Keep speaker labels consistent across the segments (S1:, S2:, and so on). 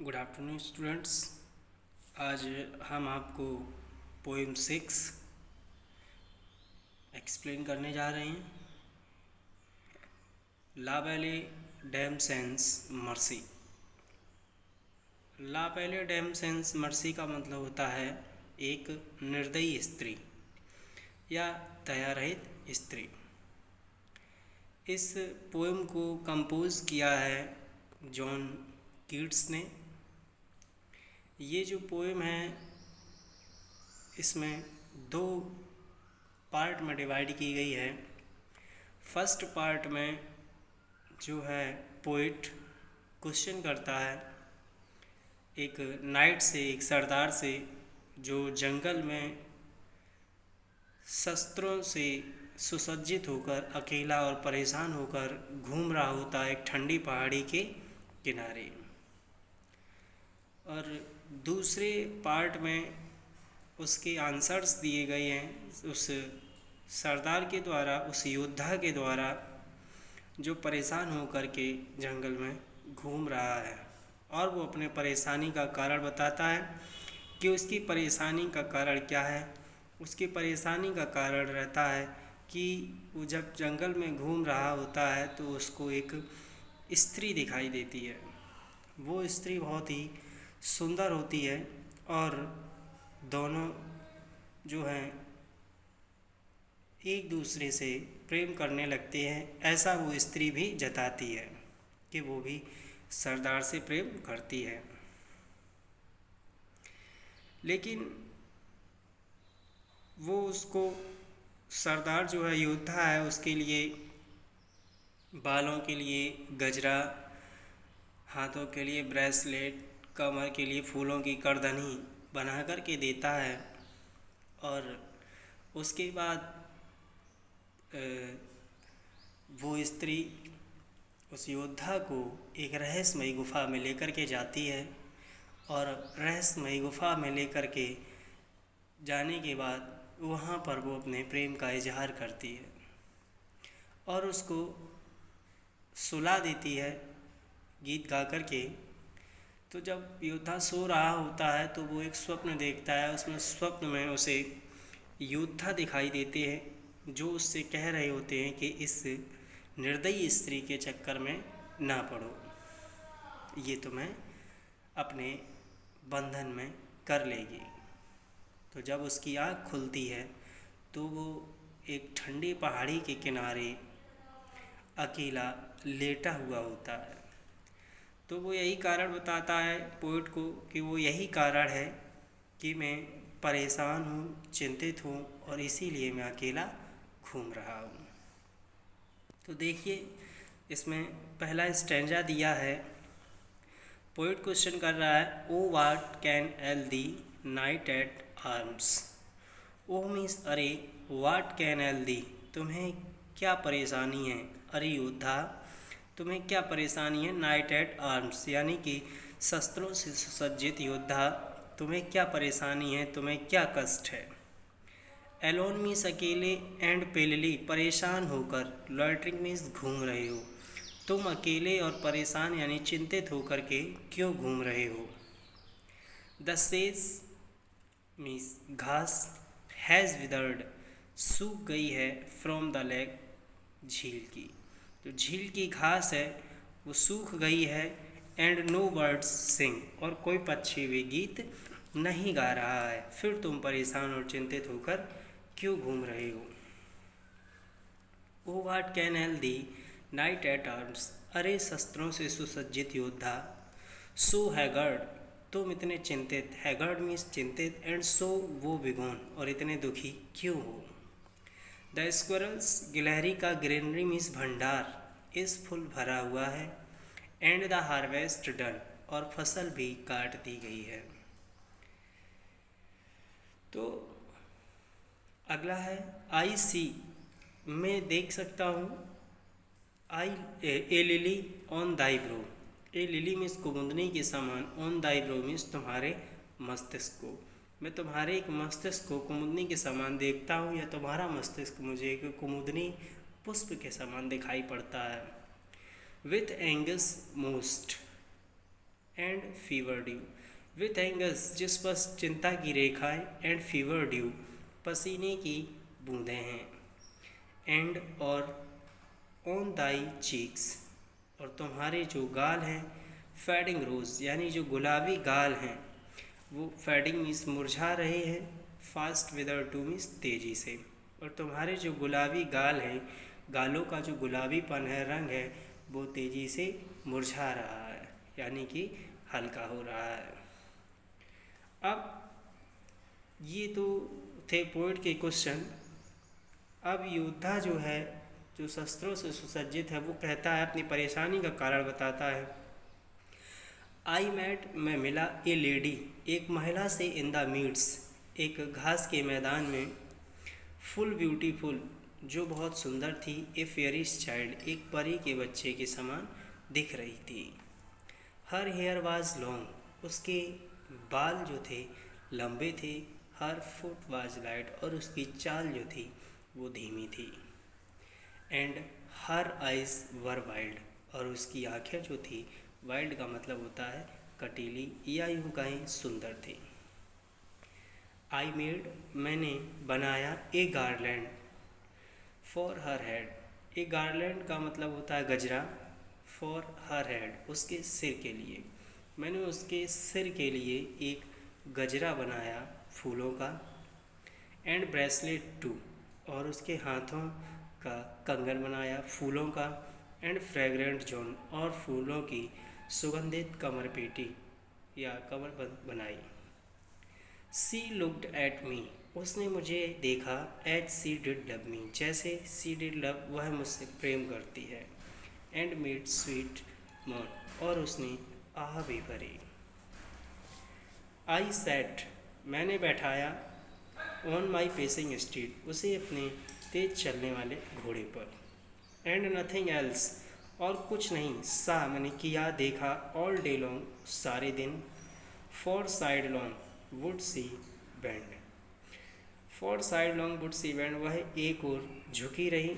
S1: Good afternoon students. आज हम आपको पोएम 6 एक्सप्लेन करने जा रहे हैं। ला बेले डैम सेंस मर्सी। ला बेले डैम सेंस मर्सी का मतलब होता है एक निर्दयी स्त्री या दया रहित स्त्री। इस पोएम को कंपोज किया है जॉन कीट्स ने। ये जो पोएम है इसमें दो पार्ट में डिवाइड की गई है। फर्स्ट पार्ट में जो है पोइट क्वेश्चन करता है एक नाइट से, एक सरदार से जो जंगल में शस्त्रों से सुसज्जित होकर अकेला और परेशान होकर घूम रहा होता है एक ठंडी पहाड़ी के किनारे। और दूसरे पार्ट में उसके आंसर्स दिए गए हैं उस सरदार के द्वारा, उस योद्धा के द्वारा जो परेशान होकर के जंगल में घूम रहा है। और वो अपने परेशानी का कारण बताता है कि उसकी परेशानी का कारण क्या है। उसकी परेशानी का कारण रहता है कि वो जब जंगल में घूम रहा होता है तो उसको एक स्त्री दिखाई देती है। वो स्त्री बहुत ही सुंदर होती है और दोनों जो हैं एक दूसरे से प्रेम करने लगते हैं। ऐसा वो स्त्री भी जताती है कि वो भी सरदार से प्रेम करती है। लेकिन वो उसको सरदार जो है योद्धा है उसके लिए बालों के लिए गजरा, हाथों के लिए ब्रेसलेट, कमर के लिए फूलों की करदनी बना कर के देता है। और उसके बाद वो स्त्री उस योद्धा को एक रहस्यमयी गुफा में लेकर के जाती है। और रहस्यमयी गुफा में लेकर के जाने के बाद वहाँ पर वो अपने प्रेम का इजहार करती है और उसको सुला देती है गीत गा कर के। तो जब योद्धा सो रहा होता है तो वो एक स्वप्न देखता है। उसमें स्वप्न में उसे योद्धा दिखाई देते हैं जो उससे कह रहे होते हैं कि इस निर्दयी स्त्री के चक्कर में ना पड़ो, ये तुम्हें अपने बंधन में कर लेगी। तो जब उसकी आँख खुलती है तो वो एक ठंडी पहाड़ी के किनारे अकेला लेटा हुआ होता है। तो वो यही कारण बताता है पोइट को कि वो यही कारण है कि मैं परेशान हूँ, चिंतित हूँ और इसीलिए मैं अकेला घूम रहा हूँ। तो देखिए इसमें पहला स्टैंजा दिया है। पोइट क्वेश्चन कर रहा है O what can ail thee knight at arms. O means अरे, व्हाट कैन एल दी तुम्हें क्या परेशानी है, अरे योद्धा तुम्हें क्या परेशानी है। नाइट एट आर्म्स यानी कि शस्त्रों से सुसज्जित योद्धा तुम्हें क्या परेशानी है, तुम्हें क्या कष्ट है। एलोन मीन्स अकेले, एंड पेलली परेशान होकर, लॉइटरिंग मीन्स घूम रहे हो। तुम अकेले और परेशान यानी चिंतित होकर के क्यों घूम रहे हो। द सेज मीन्स घास, हैज़ विदर्ड सूख गई है, फ्रॉम द लेक झील की, तो झील की घास है वो सूख गई है। एंड नो बर्ड्स सिंग और कोई पक्षी भी गीत नहीं गा रहा है। फिर तुम परेशान और चिंतित होकर क्यों घूम रहे हो। O what can ail thee knight at arms, अरे शस्त्रों से सुसज्जित योद्धा। सो हैगर्ड तुम इतने चिंतित, हैगर्ड मीन्स चिंतित, एंड सो वो बिगोन और इतने दुखी क्यों हो। द स्क्वायरल्स गिलहरी का ग्रीनरी मीन्स भंडार इस फुल भरा हुआ है। एंड द हार्वेस्ट डन और फसल भी काट दी गई है। तो अगला है आई सी, मैं देख सकता हूँ। I a lily on thy brow, a lily means कुमुदनी के समान, ऑन दाई ब्रो मीन्स तुम्हारे मस्तिष्क को। मैं तुम्हारे एक मस्तिष्क को कुमुदनी के समान देखता हूँ या तुम्हारा मस्तिष्क मुझे एक कुमुदनी पुष्प के समान दिखाई पड़ता है। With Angus most and fever due, with angles जिस पर चिंता की रेखाएं, एंड फीवर ड्यू पसीने की बूंदें हैं, एंड और ऑन दाई चीक्स और तुम्हारे जो गाल हैं, फेडिंग रोज यानी जो गुलाबी गाल हैं वो फेडिंग मीन्स मुरझा रहे हैं, फास्ट विदर टू मीन्स तेज़ी से, और तुम्हारे जो गुलाबी गाल हैं, गालों का जो गुलाबीपन है, रंग है, वो तेज़ी से मुरझा रहा है यानी कि हल्का हो रहा है। अब ये तो थे पोइट के क्वेश्चन। अब योद्धा जो है, जो शस्त्रों से सुसज्जित है, वो कहता है, अपनी परेशानी का कारण बताता है। आई मैट, मैं मिला, ए लेडी, एक महिला से, इन द मीड्स, एक घास के मैदान में, फुल ब्यूटीफुल, जो बहुत सुंदर थी, ए फेयरिश चाइल्ड, एक परी के बच्चे के समान दिख रही थी। हर हेयर वाज लॉन्ग, उसके बाल जो थे लंबे थे। हर फुट वाज लाइट, और उसकी चाल जो थी वो धीमी थी। And her eyes were wild, और उसकी आँखें जो थी, वाइल्ड का मतलब होता है कटीली, या यूँ कहें सुंदर थी। आई मेड, मैंने बनाया, a garland for her head, a garland का मतलब होता है गजरा, फॉर हर हेड, उसके सिर के लिए। मैंने उसके सिर के लिए एक गजरा बनाया फूलों का। एंड ब्रेसलेट टू, और उसके हाथों का कंगन बनाया फूलों का। एंड फ्रेगरेंट जोन, और फूलों की सुगंधित कमर पेटी या कमर बनाई। सी लुक्ड एट मी, उसने मुझे देखा, as she did love me, जैसे सी डिड लव, वह मुझसे प्रेम करती है। एंड मेड स्वीट मॉन, और उसने आह भी भरी। आई सैट, मैंने बैठाया, ऑन माई पेसिंग स्ट्रीट, उसे अपने तेज चलने वाले घोड़े पर। एंड नथिंग एल्स, और कुछ नहीं, सा मैंने किया, देखा, ऑल डे लॉन्ग, सारे दिन, for sidelong would she bend, for sidelong would she bend, वह एक और झुकी रही।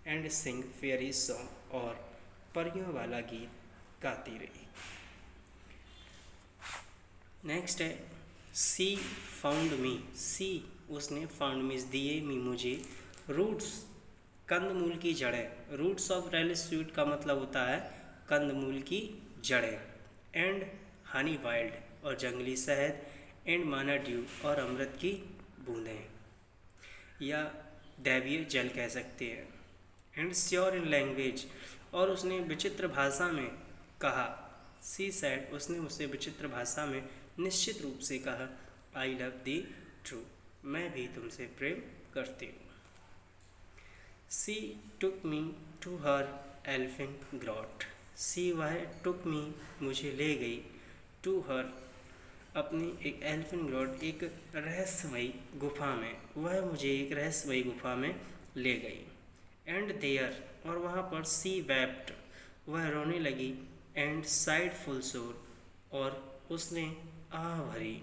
S1: एंड सिंग फेयरी सॉन्ग, और परियों वाला गीत गाती रही। नेक्स्ट है सी फाउंड मी, सी उसने, फाउंड मीन्स दिए, मी मुझे, रूट्स कंदमूल की जड़ें, रूट्स ऑफ रेलिस स्वीट का मतलब होता है कंदमूल की जड़ें। एंड हनी वाइल्ड, और जंगली शहद। एंड माना ड्यू, और अमृत की बूंदें या दैवीय जल कह सकते हैं। एंड श्योर इन लैंग्वेज, और उसने विचित्र भाषा में कहा, सी सैड, उसने मुझसे विचित्र भाषा में निश्चित रूप से कहा, आई लव दी ट्रू, मैं भी तुमसे प्रेम करती हूँ। सी टुक मी टू हर एल्फिन ग्रॉट, सी वह, टुक मी मुझे ले गई, टू हर अपनी एक एल्फिन ग्रॉट, एक रहस्यमयी गुफा में, वह मुझे एक रहस्यमयी गुफा में ले गई। एंड देयर, और वहाँ पर सी वेप्ट, वह रोने लगी। एंड साइड फुल शोर, और उसने आह भरी।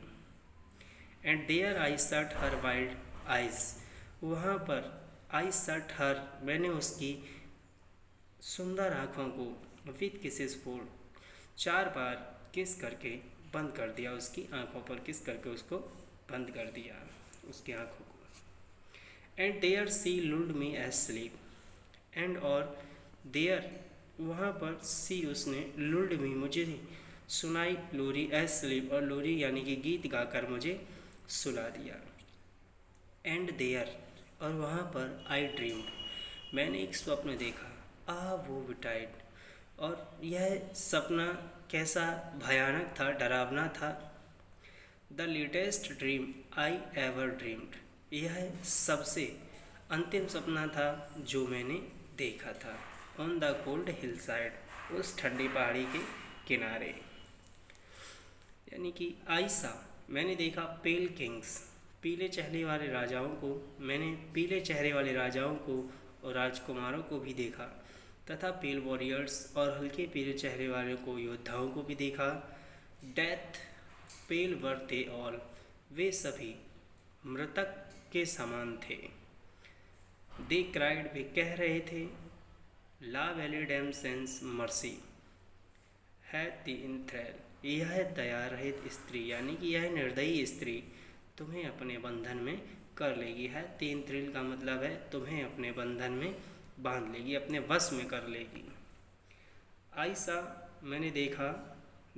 S1: एंड देयर आई सट हर वाइल्ड आइज, वहाँ पर आई सट हर, मैंने उसकी सुंदर आँखों को, विथ किसेस फोर, 4 बार किस करके बंद कर दिया, उसकी आँखों पर किस करके उसको बंद कर दिया, उसकी आँखों को। And there she lulled me asleep, and और देयर वहाँ पर सी उसने, लुल्ड मी मुझे सुनाई, लोरी एज स्लीप, और लोरी यानी कि गीत गाकर मुझे सुला दिया। एंड देयर, और वहाँ पर आई ड्रीम्ड, मैंने एक स्वप्न देखा, आ वो बिटाइड, और यह सपना कैसा भयानक था, डरावना था। The latest dream I ever dreamed, यह सबसे अंतिम सपना था जो मैंने देखा था। On the cold hill side, उस ठंडी पहाड़ी के किनारे, यानी कि आइसा, मैंने देखा, पेल किंग्स, पीले चेहरे वाले राजाओं को, मैंने पीले चेहरे वाले राजाओं को और राजकुमारों को भी देखा, तथा पेल वॉरियर्स, और हल्के पीले चेहरे वाले को, योद्धाओं को भी देखा। Death pail were they all, वे सभी मृतक के समान थे। दे क्राइड, वे कह रहे थे, ला वैली डैम सेंस मर्सी, है तीन थ्रेल, यह है दया रहित स्त्री, यानी कि यह निर्दयी स्त्री तुम्हें अपने बंधन में कर लेगी। है तीन थ्रिल का मतलब है तुम्हें अपने बंधन में बांध लेगी, अपने वश में कर लेगी। आई सा, मैंने देखा,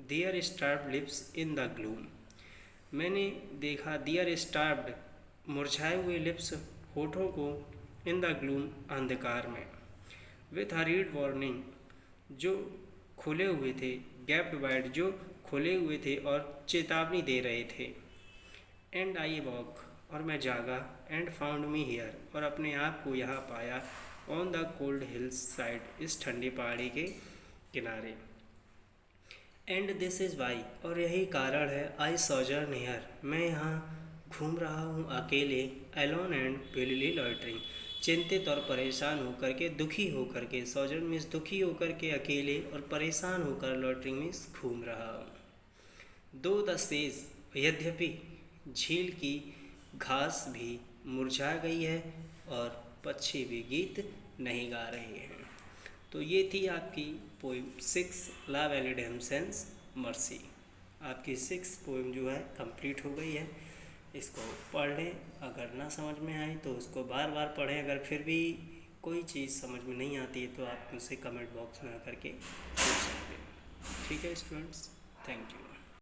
S1: there starved lips in the gloom, मैंने देखा, देयर स्टार्व्ड मुरझाए हुए लिप्स होठों को, इन द ग्लूम अंधकार में, विथ हरीड वार्निंग जो खुले हुए थे, गैप्ड वाइड जो खुले हुए थे और चेतावनी दे रहे थे, एंड आई वॉक और मैं जागा, एंड फाउंड मी हियर और अपने आप को यहाँ पाया, on the cold hills side इस ठंडी पहाड़ी के किनारे, एंड दिस इज़ वाई और यही कारण है, आई सॉजर्न हियर मैं यहाँ घूम रहा हूँ अकेले, एलोन एंड पीली लॉइटरिंग चिंतित और परेशान होकर के, दुखी होकर के, सॉजर्न मीन्स दुखी होकर के अकेले और परेशान होकर, लॉइटरिंग मीन्स घूम रहा हूँ। दो द सेज यद्यपि झील की घास भी मुरझा गई है और पक्षी भी गीत नहीं गा रहे हैं। तो ये थी आपकी पोइम 6 ला वैलिडेम सेंस मर्सी। आपकी 6 पोइम जो है कंप्लीट हो गई है। इसको पढ़ लें, अगर ना समझ में आए तो उसको बार बार पढ़ें। अगर फिर भी कोई चीज़ समझ में नहीं आती है तो आप मुझसे कमेंट बॉक्स में आकर के पूछ सकते हैं। ठीक है स्टूडेंट्स, थैंक यू।